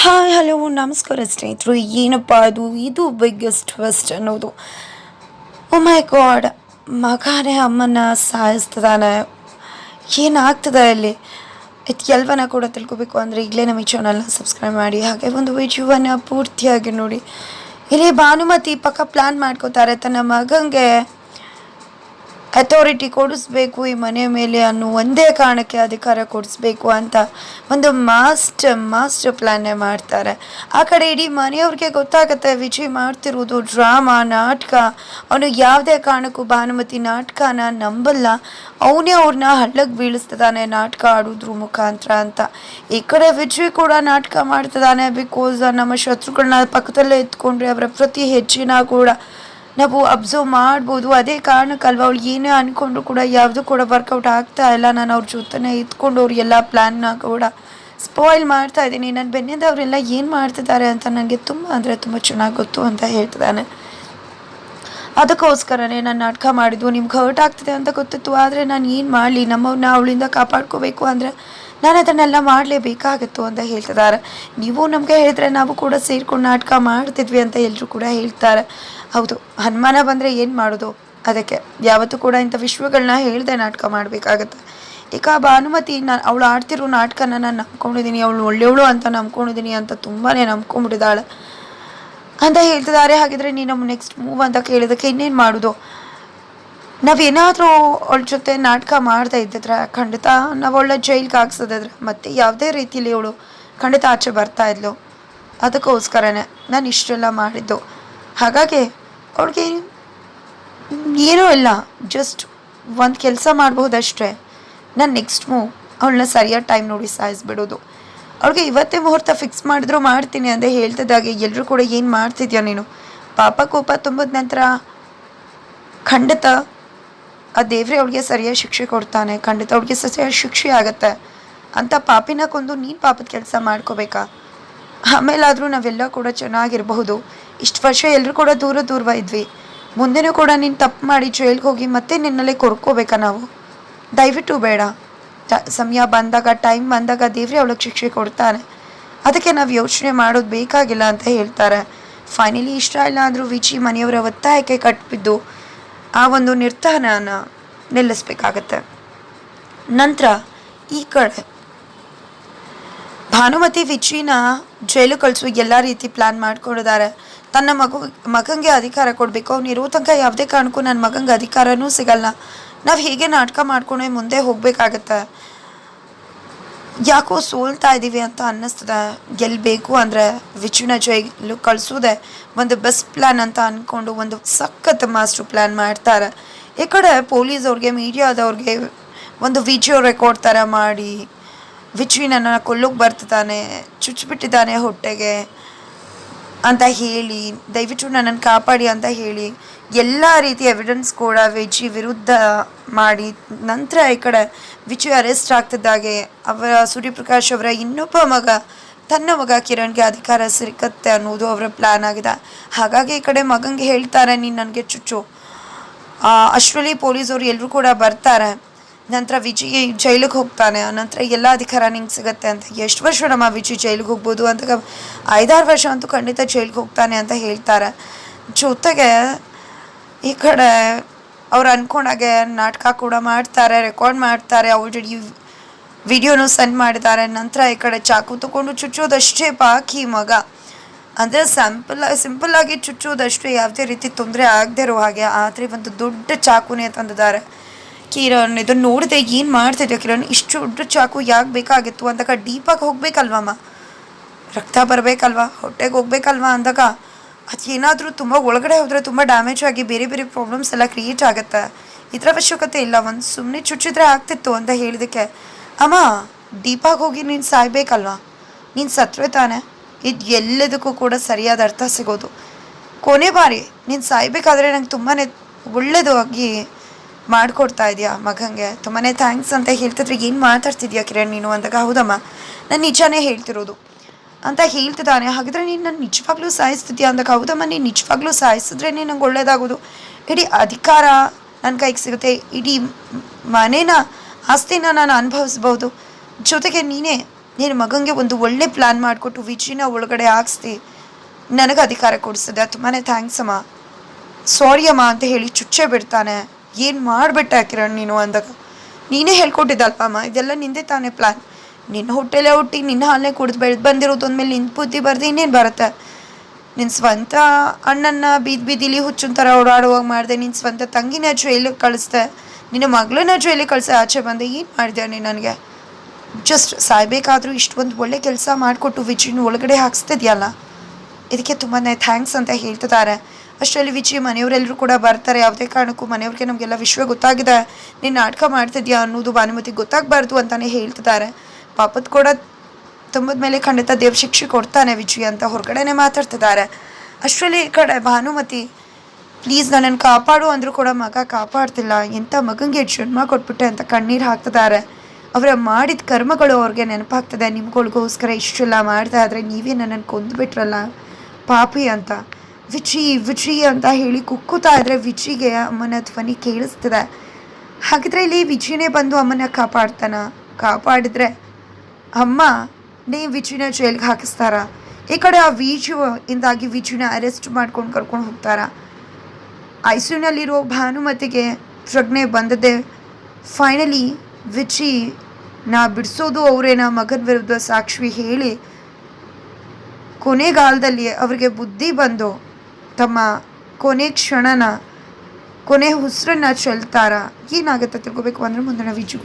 Hi hello ನಮಸ್ಕಾರ ಸ್ನೇಹಿತರು. ಏನಪ್ಪ ಇದು ಬಿಗ್ಗೆಸ್ಟ್ ಟ್ವಿಸ್ಟ್ ಅನ್ನೋದು. ಓ ಮೈ ಗಾಡ್, ಮಗನೇ ಅಮ್ಮನ ಸಾಯಿಸ್ತಿದ್ದಾನೆ. ಏನಾಗ್ತದೆ ಅಲ್ಲಿ ಇದು ಎಲ್ವನ ಕೂಡ ತಿಳ್ಕೊಬೇಕು ಅಂದರೆ ಈಗಲೇ ನಮ್ಮ ಈ ಚಾನಲ್ನ ಸಬ್ಸ್ಕ್ರೈಬ್ ಮಾಡಿ, ಹಾಗೆ ಒಂದು ವಿಡಿಯೋವನ್ನು ಪೂರ್ತಿಯಾಗಿ ನೋಡಿ. ಇಲ್ಲಿ ಭಾನುಮತಿ ಪಕ್ಕ ಪ್ಲ್ಯಾನ್ ಮಾಡ್ಕೋತಾರೆ ತನ್ನ ಮಗಂಗೆ ಅಥಾರಿಟಿ ಕೊಡಿಸ್ಬೇಕು ಈ ಮನೆ ಮೇಲೆ ಅನ್ನೋ ಒಂದೇ ಕಾರಣಕ್ಕೆ ಅಧಿಕಾರ ಕೊಡಿಸ್ಬೇಕು ಅಂತ ಒಂದು ಮಾಸ್ಟರ್ ಪ್ಲ್ಯಾನ್ನೇ ಮಾಡ್ತಾರೆ. ಆ ಕಡೆ ಇಡೀ ಮನೆಯವ್ರಿಗೆ ಗೊತ್ತಾಗುತ್ತೆ ವಿಜಯ್ ಮಾಡ್ತಿರೋದು ಡ್ರಾಮಾ ನಾಟಕ. ಅವನು ಯಾವುದೇ ಕಾರಣಕ್ಕೂ ಭಾನುಮತಿ ನಾಟಕನ ನಂಬಲ್ಲ, ಅವನೇ ಅವ್ರನ್ನ ಹಳ್ಳಕ್ಕೆ ಬೀಳಿಸ್ತಿದ್ದಾನೆ ನಾಟಕ ಆಡೋದ್ರ ಮುಖಾಂತರ ಅಂತ. ಈ ಕಡೆ ವಿಜಯ್ ಕೂಡ ನಾಟಕ ಮಾಡ್ತಿದ್ದಾನೆ. ಬಿಕಾಸ್ ನಮ್ಮ ಶತ್ರುಗಳನ್ನ ಪಕ್ಕದಲ್ಲೇ ಎತ್ಕೊಂಡ್ರೆ ಅವರ ಪ್ರತಿ ಹೆಜ್ಜೆನ ಕೂಡ ನಾವು ಅಬ್ಸರ್ವ್ ಮಾಡ್ಬೋದು. ಅದೇ ಕಾರಣಕ್ಕಲ್ವ ಅವಳು ಏನೇ ಅಂದ್ಕೊಂಡ್ರು ಕೂಡ ಯಾವುದು ಕೂಡ ವರ್ಕೌಟ್ ಆಗ್ತಾ ಇಲ್ಲ. ನಾನು ಅವ್ರ ಜೊತೆನೇ ಇದ್ಕೊಂಡು ಅವ್ರು ಎಲ್ಲ ಪ್ಲ್ಯಾನ್ನ ಕೂಡ ಸ್ಪಾಯ್ಲ್ ಮಾಡ್ತಾ ಇದ್ದೀನಿ. ನನ್ನ ಬೆನ್ನಿಂದ ಅವರೆಲ್ಲ ಏನು ಮಾಡ್ತಿದ್ದಾರೆ ಅಂತ ನನಗೆ ತುಂಬ ಚೆನ್ನಾಗಿ ಗೊತ್ತು ಅಂತ ಹೇಳ್ತಿದ್ದಾನೆ. ಅದಕ್ಕೋಸ್ಕರನೇ ನಾನು ನಾಟಕ ಮಾಡಿದ್ದು. ನಿಮ್ಗೆ ಹರ್ಟ್ ಆಗ್ತಿದೆ ಅಂತ ಗೊತ್ತಿತ್ತು, ಆದರೆ ನಾನು ಏನು ಮಾಡಲಿ, ನಮ್ಮವ್ರನ್ನ ಅವಳಿಂದ ಕಾಪಾಡ್ಕೋಬೇಕು ಅಂದರೆ ನಾನು ಅದನ್ನೆಲ್ಲ ಮಾಡಲೇಬೇಕಾಗತ್ತು ಅಂತ ಹೇಳ್ತಿದ್ದಾರೆ. ನೀವು ನಮಗೆ ಹೇಳಿದ್ರೆ ನಾವು ಕೂಡ ಸೇರ್ಕೊಂಡು ನಾಟಕ ಮಾಡ್ತಿದ್ವಿ ಅಂತ ಎಲ್ಲರೂ ಕೂಡ ಹೇಳ್ತಾರೆ. ಹೌದು, ಅನುಮಾನ ಬಂದರೆ ಏನು ಮಾಡೋದು, ಅದಕ್ಕೆ ಯಾವತ್ತೂ ಕೂಡ ಇಂಥ ವಿಶ್ವಗಳನ್ನ ಹೇಳ್ದೆ ನಾಟಕ ಮಾಡಬೇಕಾಗತ್ತೆ. ಈಗ ಭಾನುಮತಿ ಅವಳು ಆಡ್ತಿರೋ ನಾಟಕನ ನಾನು ನಂಬ್ಕೊಂಡಿದ್ದೀನಿ, ಅವಳು ಒಳ್ಳೆಯವಳು ಅಂತ ನಂಬ್ಕೊಂಡಿದ್ದೀನಿ ಅಂತ ತುಂಬಾ ನಂಬ್ಕೊಂಡ್ಬಿಟ್ಟಿದ್ದಾಳೆ ಅಂತ ಹೇಳ್ತಿದ್ದಾರೆ. ಹಾಗಿದ್ರೆ ನೀನು ನಮ್ಮ ನೆಕ್ಸ್ಟ್ ಮೂವ್ ಅಂತ ಕೇಳಿದಕ್ಕೆ ಇನ್ನೇನು ಮಾಡೋದು? ನಾವೇನಾದರೂ ಅವಳ ಜೊತೆ ನಾಟಕ ಮಾಡ್ತಾ ಇದ್ದಿದ್ರೆ ಖಂಡಿತ ನಾವು ಅವಳ ಜೈಲ್ಗೆ ಹಾಕ್ಸೋದಿದ್ರೆ ಮತ್ತೆ ಯಾವುದೇ ರೀತಿಯಲ್ಲಿ ಅವಳು ಖಂಡಿತ ಆಚೆ ಬರ್ತಾ ಇದ್ಲು. ಅದಕ್ಕೋಸ್ಕರನೇ ನಾನು ಇಷ್ಟೆಲ್ಲ ಮಾಡಿದ್ದು. ಹಾಗಾಗಿ ಅವ್ಳಿಗೆ ಏನೂ ಇಲ್ಲ, ಜಸ್ಟ್ ಒಂದು ಕೆಲಸ ಮಾಡ್ಬೋದಷ್ಟೇ. ನಾನು ನೆಕ್ಸ್ಟ್ ಮೂವ್ ಅವಳನ್ನ ಸರಿಯಾದ ಟೈಮ್ ನೋಡಿ ಸಾಯಿಸ್ಬಿಡೋದು. ಅವ್ಳಿಗೆ ಇವತ್ತೇ ಮುಹೂರ್ತ ಫಿಕ್ಸ್ ಮಾಡಿದ್ರು ಮಾಡ್ತೀನಿ ಅಂತ ಹೇಳ್ತಿದ್ದಾಗೆ ಎಲ್ಲರೂ ಕೂಡ ಏನು ಮಾಡ್ತಿದ್ಯಾ ನೀನು? ಪಾಪ ಕೋಪ ತುಂಬಿದ ನಂತರ ಖಂಡಿತ ಆ ದೇವ್ರೆ ಅವಳಿಗೆ ಸರಿಯಾದ ಶಿಕ್ಷೆ ಕೊಡ್ತಾನೆ, ಖಂಡಿತ ಅವಳಿಗೆ ಸರಿಯಾದ ಶಿಕ್ಷೆ ಆಗುತ್ತೆ ಅಂತ ಪಾಪಿನ ಕೊಂದು ನೀನು ಪಾಪದ ಕೆಲಸ ಮಾಡ್ಕೋಬೇಕಾ? ಆಮೇಲಾದರೂ ನಾವೆಲ್ಲ ಕೂಡ ಚೆನ್ನಾಗಿರಬಹುದು. ಇಷ್ಟು ವರ್ಷ ಎಲ್ಲರೂ ಕೂಡ ದೂರ ಇದ್ವಿ. ಮುಂದೆನೂ ಕೂಡ ನೀನು ತಪ್ಪು ಮಾಡಿ ಜೈಲ್ಗೆ ಹೋಗಿ ಮತ್ತೆ ನಿನ್ನಲ್ಲೇ ಕೊಡ್ಕೋಬೇಕಾ ನಾವು? ದಯವಿಟ್ಟು ಬೇಡ. ಸಮಯ ಬಂದಾಗ ಟೈಮ್ ಬಂದಾಗ ದೇವ್ರೆ ಅವಳಿಗೆ ಶಿಕ್ಷೆ ಕೊಡ್ತಾನೆ, ಅದಕ್ಕೆ ನಾವು ಯೋಚನೆ ಮಾಡೋದು ಬೇಕಾಗಿಲ್ಲ ಅಂತ ಹೇಳ್ತಾರೆ. ಫೈನಲಿ ಇಷ್ಟ ಇಲ್ಲ ಅಂದರೂ ವಿಜಿ ಮನೆಯವರ ಒತ್ತಾಯಕ್ಕೆ ಕಟ್ಟಿಬಿದ್ದು ಆ ಒಂದು ನಿರ್ಧಾರನ ನಿಲ್ಲಿಸ್ಬೇಕಾಗತ್ತೆ. ನಂತರ ಈ ಕಡೆ ಭಾನುಮತಿ ವಿಜಿನ ಜೈಲು ಕಳಿಸುವ ಎಲ್ಲ ರೀತಿ ಪ್ಲ್ಯಾನ್ ಮಾಡ್ಕೊಂಡಿದ್ದಾರೆ. ತನ್ನ ಮಗಂಗೆ ಅಧಿಕಾರ ಕೊಡಬೇಕು, ಅವ್ನು ಇರೋ ತನಕ ಯಾವುದೇ ಕಾರಣಕ್ಕೂ ನನ್ನ ಮಗಂಗೆ ಅಧಿಕಾರನೂ ಸಿಗಲ್ಲ. ನಾವು ಹೀಗೆ ನಾಟಕ ಮಾಡ್ಕೊಂಡೆ ಮುಂದೆ ಹೋಗಬೇಕಾಗತ್ತೆ. ಯಾಕೋ ಸೋಲ್ತಾ ಇದ್ದೀವಿ ಅಂತ ಅನ್ನಿಸ್ತದೆ. ಗೆಲ್ಲಬೇಕು ಅಂದರೆ ವಿಜುನ ಜೈಲು ಕಳಿಸೋದೆ ಒಂದು ಬೆಸ್ಟ್ ಪ್ಲ್ಯಾನ್ ಅಂತ ಅಂದ್ಕೊಂಡು ಒಂದು ಸಖತ್ ಮಾಸ್ಟರ್ ಪ್ಲ್ಯಾನ್ ಮಾಡ್ತಾರೆ. ಈ ಕಡೆ ಪೊಲೀಸವ್ರಿಗೆ ಮೀಡಿಯಾದವ್ರಿಗೆ ಒಂದು ವಿಡಿಯೋ ರೆಕಾರ್ಡ್ ಥರ ಮಾಡಿ ವಿಜುನನ್ನು ಕೊಲ್ಲೋಕೆ ಬರ್ತಿದ್ದಾನೆ, ಚುಚ್ಚಿಬಿಟ್ಟಿದ್ದಾನೆ ಹೊಟ್ಟೆಗೆ ಅಂತ ಹೇಳಿ, ದಯವಿಟ್ಟು ನನ್ನನ್ನು ಕಾಪಾಡಿ ಅಂತ ಹೇಳಿ ಎಲ್ಲ ರೀತಿಯ ಎವಿಡೆನ್ಸ್ ಕೂಡ ವಿಜಿ ವಿರುದ್ಧ ಮಾಡಿ ನಂತರ ಈ ಕಡೆ ವಿಜಿ ಅರೆಸ್ಟ್ ಆಗ್ತಿದ್ದಾಗೆ ಸೂರ್ಯಪ್ರಕಾಶ್ ಅವರ ಇನ್ನೊಬ್ಬ ಮಗ ತನ್ನ ಮಗ ಕಿರಣ್ಗೆ ಅಧಿಕಾರ ಸಿಕ್ಕತ್ತೆ ಅನ್ನೋದು ಅವರ ಪ್ಲ್ಯಾನ್ ಆಗಿದೆ. ಹಾಗಾಗಿ ಈ ಕಡೆ ಮಗಂಗೆ ಹೇಳ್ತಾರೆ ನೀನು ನನಗೆ ಚುಚ್ಚು. ಅಷ್ಟರಲ್ಲಿ ಪೊಲೀಸವರು ಎಲ್ಲರೂ ಕೂಡ ಬರ್ತಾರೆ. ನಂತರ ವಿಜಿ ಜೈಲಿಗೆ ಹೋಗ್ತಾನೆ. ನಂತರ ಎಲ್ಲ ಅಧಿಕಾರ ನಿಂಗೆ ಸಿಗುತ್ತೆ ಅಂತ. ಎಷ್ಟು ವರ್ಷ ನಮ್ಮ ವಿಜಿ ಜೈಲಿಗೆ ಹೋಗ್ಬೋದು ಅಂತ 5-6 ವರ್ಷ ಅಂತೂ ಖಂಡಿತ ಜೈಲಿಗೆ ಹೋಗ್ತಾನೆ ಅಂತ ಹೇಳ್ತಾರೆ. ಜೊತೆಗೆ ಈ ಕಡೆ ಅವ್ರು ಅಂದ್ಕೊಂಡಾಗೆ ನಾಟಕ ಕೂಡ ಮಾಡ್ತಾರೆ, ರೆಕಾರ್ಡ್ ಮಾಡ್ತಾರೆ, ಆಲ್ರೆಡಿ ವಿಡಿಯೋನು ಸೆಂಡ್ ಮಾಡಿದ್ದಾರೆ. ನಂತರ ಈ ಕಡೆ ಚಾಕು ತಗೊಂಡು ಚುಚ್ಚೋದಷ್ಟೇ ಬಾಕಿ ಮಗ. ಅಂದರೆ ಸಿಂಪಲ್ಲಾಗಿ ಚುಚ್ಚೋದಷ್ಟು ಯಾವುದೇ ರೀತಿ ತೊಂದರೆ ಆಗದೆ ಇರೋ ಹಾಗೆ. ಆದರೆ ಒಂದು ದೊಡ್ಡ ಚಾಕುನೇ ತಂದಿದ್ದಾರೆ. ಕಿರಣ್ ಇದನ್ನು ನೋಡಿದೆ, ಏನು ಮಾಡ್ತಿದ್ದೆ ಕಿರಣ್, ಇಷ್ಟು ದೊಡ್ಡ ಚಾಕು ಯಾಕೆ ಬೇಕಾಗಿತ್ತು ಅಂದಾಗ ಡೀಪಾಗಿ ಹೋಗ್ಬೇಕಲ್ವಮ್ಮ, ರಕ್ತ ಬರಬೇಕಲ್ವ, ಹೊಟ್ಟೆಗೆ ಹೋಗ್ಬೇಕಲ್ವ ಅಂದಾಗ ಅದು ಏನಾದರೂ ತುಂಬ ಒಳಗಡೆ ಹೋದರೆ ತುಂಬ ಡ್ಯಾಮೇಜ್ ಆಗಿ ಬೇರೆ ಪ್ರಾಬ್ಲಮ್ಸ್ ಎಲ್ಲ ಕ್ರಿಯೇಟ್ ಆಗುತ್ತೆ. ಇದರ ಅವಶ್ಯಕತೆ ಇಲ್ಲ, ಒಂದು ಸುಮ್ಮನೆ ಚುಚ್ಚಿದ್ರೆ ಆಗ್ತಿತ್ತು ಅಂತ ಹೇಳಿದಕ್ಕೆ ಅಮ್ಮ ಡೀಪಾಗಿ ಹೋಗಿ ನೀನು ಸಾಯ್ಬೇಕಲ್ವ, ನೀನು ಸತ್ರೆ ತಾನೆ. ಇದು ಎಲ್ಲದಕ್ಕೂ ಕೂಡ ಸರಿಯಾದ ಅರ್ಥ ಸಿಗೋದು. ಕೊನೆ ಬಾರಿ ನೀನು ಸಾಯ್ಬೇಕಾದ್ರೆ ನಂಗೆ ತುಂಬಾ ಒಳ್ಳೆಯದಾಗಿ ಮಾಡಿಕೊಡ್ತಾ ಇದೆಯಾ ಮಗಂಗೆ, ತುಂಬಾ ಥ್ಯಾಂಕ್ಸ್ ಅಂತ ಹೇಳ್ತಿದ್ರೆ ಏನು ಮಾತಾಡ್ತಿದ್ಯಾ ಕಿರಣ್ ನೀನು ಅಂದಾಗ ಹೌದಮ್ಮ ನಾನು ನಿಜಾನೇ ಹೇಳ್ತಿರೋದು ಅಂತ ಹೇಳ್ತಿದ್ದಾನೆ. ಹಾಗಿದ್ರೆ ನೀನು ನನ್ನ ನಿಜವಾಗ್ಲೂ ಸಾಯಿಸ್ತಿದ್ಯಾ ಅಂದಾಗ ಹೌದಮ್ಮ ನೀನು ನಿಜವಾಗ್ಲೂ ಸಾಯಿಸಿದ್ರೆ ನಂಗೆ ಒಳ್ಳೇದಾಗೋದು, ಇಡೀ ಅಧಿಕಾರ ನನ್ನ ಕೈಗೆ ಸಿಗುತ್ತೆ, ಇಡೀ ಮನೇನ ಆಸ್ತಿನ ನಾನು ಅನುಭವಿಸ್ಬೋದು, ಜೊತೆಗೆ ನೀನೇ ನಿನ್ನ ಮಗನಿಗೆ ಒಂದು ಒಳ್ಳೆ ಪ್ಲ್ಯಾನ್ ಮಾಡಿಕೊಟ್ಟು ವಿಜಿನ ಒಳಗಡೆ ಹಾಕ್ಸ್ತಿ ನನಗೆ ಅಧಿಕಾರ ಕೊಡಿಸಿದೆ, ತುಂಬಾ ಥ್ಯಾಂಕ್ಸ್ ಅಮ್ಮ, ಸಾರಿ ಅಮ್ಮ ಅಂತ ಹೇಳಿ ಚುಚ್ಚೆ ಬಿಡ್ತಾನೆ. ಏನು ಮಾಡಿಬಿಟ್ಟೆ ಕಿರಣ್ ನೀನು ಅಂದಾಗ, ನೀನೇ ಹೇಳ್ಕೊಟ್ಟಿದ್ದಲ್ಪ ಅಮ್ಮ, ಇದೆಲ್ಲ ನಿಂದೆ ತಾನೇ ಪ್ಲ್ಯಾನ್, ನಿನ್ನ ಹೊಟ್ಟೆಲೇ ಹುಟ್ಟಿ ನಿನ್ನ ಹಾಲೇ ಕುಡಿದು ಬೆಳೆದು ಬಂದಿರೋದು ಅಂದಮೇಲೆ ನಿನ್ನ ಬುದ್ಧಿ ಬರೆದು ಇನ್ನೇನು ಬರುತ್ತೆ. ನಿನ್ನ ಸ್ವಂತ ಅಣ್ಣನ ಬೀದಿಲಿ ಹುಚ್ಚಿನ ಥರ ಓಡಾಡುವಾಗ ಮಾಡಿದೆ, ನಿನ್ನ ಸ್ವಂತ ತಂಗಿನ ಜೈಲಿಗೆ ಕಳಿಸ್ದೆ, ನಿನ್ನ ಮಗಳನ್ನ ಜೈಲಿಗೆ ಕಳಿಸಿ ಆಚೆ ಬಂದೆ, ಏನು ಮಾಡಿದೆ ನೀನು ನನಗೆ? ಜಸ್ಟ್ ಸಾಯ್ಬೇಕಾದ್ರೂ ಇಷ್ಟೊಂದು ಒಳ್ಳೆ ಕೆಲಸ ಮಾಡಿಕೊಟ್ಟು ವಿಜಿನ ಒಳಗಡೆ ಹಾಕ್ಸ್ತಿದ್ಯಲ್ಲ, ಇದಕ್ಕೆ ತುಂಬಾ ಥ್ಯಾಂಕ್ಸ್ ಅಂತ ಹೇಳ್ತಿದ್ದಾರೆ. ಅಷ್ಟರಲ್ಲಿ ವಿಜಿ ಮನೆಯವರೆಲ್ಲರೂ ಕೂಡ ಬರ್ತಾರೆ. ಯಾವುದೇ ಕಾರಣಕ್ಕೂ ಮನೆಯವ್ರಿಗೆ ನಮಗೆಲ್ಲ ವಿಷಯ ಗೊತ್ತಾಗಿದೆ, ನೀನು ನಾಟಕ ಮಾಡ್ತಿದ್ಯಾ ಅನ್ನೋದು ಭಾನುಮತಿಗೆ ಗೊತ್ತಾಗಬಾರ್ದು ಅಂತಲೇ ಹೇಳ್ತಿದ್ದಾರೆ. ಪಾಪದ ಕೂಡ ತುಂಬದ ಮೇಲೆ ಖಂಡಿತ ದೇವ್ ಶಿಕ್ಷೆ ಕೊಡ್ತಾನೆ ವಿಜಿ ಅಂತ ಹೊರಗಡೆನೆ ಮಾತಾಡ್ತಿದ್ದಾರೆ. ಅಷ್ಟರಲ್ಲಿ ಈ ಕಡೆ ಭಾನುಮತಿ ಪ್ಲೀಸ್ ನನ್ನನ್ನು ಕಾಪಾಡು ಅಂದರೂ ಕೂಡ ಮಗ ಕಾಪಾಡ್ತಿಲ್ಲ, ಎಂಥ ಮಗನಿಗೆ ಜನ್ಮ ಕೊಟ್ಬಿಟ್ಟೆ ಅಂತ ಕಣ್ಣೀರು ಹಾಕ್ತಿದ್ದಾರೆ. ಅವರ ಮಾಡಿದ ಕರ್ಮಗಳು ಅವ್ರಿಗೆ ನೆನಪಾಗ್ತದೆ. ನಿಮ್ಗಳಿಗೋಸ್ಕರ ಇಷ್ಟೆಲ್ಲ ಮಾಡ್ತಾ ಇದ್ರೆ ನೀವೇ ನನ್ನನ್ನು ಕೊಂದುಬಿಟ್ರಲ್ಲ ಪಾಪಿ ಅಂತ. ವಿಜಿ ವಿಜಿ ಅಂತ ಹೇಳಿ ಕುಕ್ಕುತ್ತಾ ಇದ್ರೆ ವಿಜಿಗೆ ಅಮ್ಮನ ಧ್ವನಿ ಕೇಳಿಸ್ತಿದೆ. ಹಾಗಿದ್ರೆ ಇಲ್ಲಿ ವಿಜಿನೇ ಬಂದು ಅಮ್ಮನ ಕಾಪಾಡಿದ್ರೆ ಅಮ್ಮ ನೀವು ವಿಜಿನ ಜೈಲಿಗೆ ಹಾಕಿಸ್ತಾರ? ಈ ಕಡೆ ಆ ಇಂದಾಗಿ ವಿಜಿನ ಅರೆಸ್ಟ್ ಮಾಡ್ಕೊಂಡು ಕರ್ಕೊಂಡು ಹೋಗ್ತಾರ. ಐಸಿಯುನಲ್ಲಿರೋ ಭಾನುಮತಿಗೆ ಪ್ರಜ್ಞೆ ಬಂದದೆ. ಫೈನಲಿ ವಿಜಿ ನಾ ಬಿಡಿಸೋದು ಅವರೇನ ಮಗನ ವಿರುದ್ಧ ಸಾಕ್ಷಿ ಹೇಳಿ ಕೊನೆಗಾಲದಲ್ಲಿ ಅವ್ರಿಗೆ ಬುದ್ಧಿ ಬಂದು ತಮ್ಮ ಕೊನೆ ಕ್ಷಣನ ಕೊನೆ ಉಸಿರನ್ನ ಚೆಲ್ತಾರ. ಏನಾಗುತ್ತೆ ತಿಳ್ಕೊಬೇಕು ಅಂದರೆ ಮುಂದಿನ ವಿಜಿಗೂ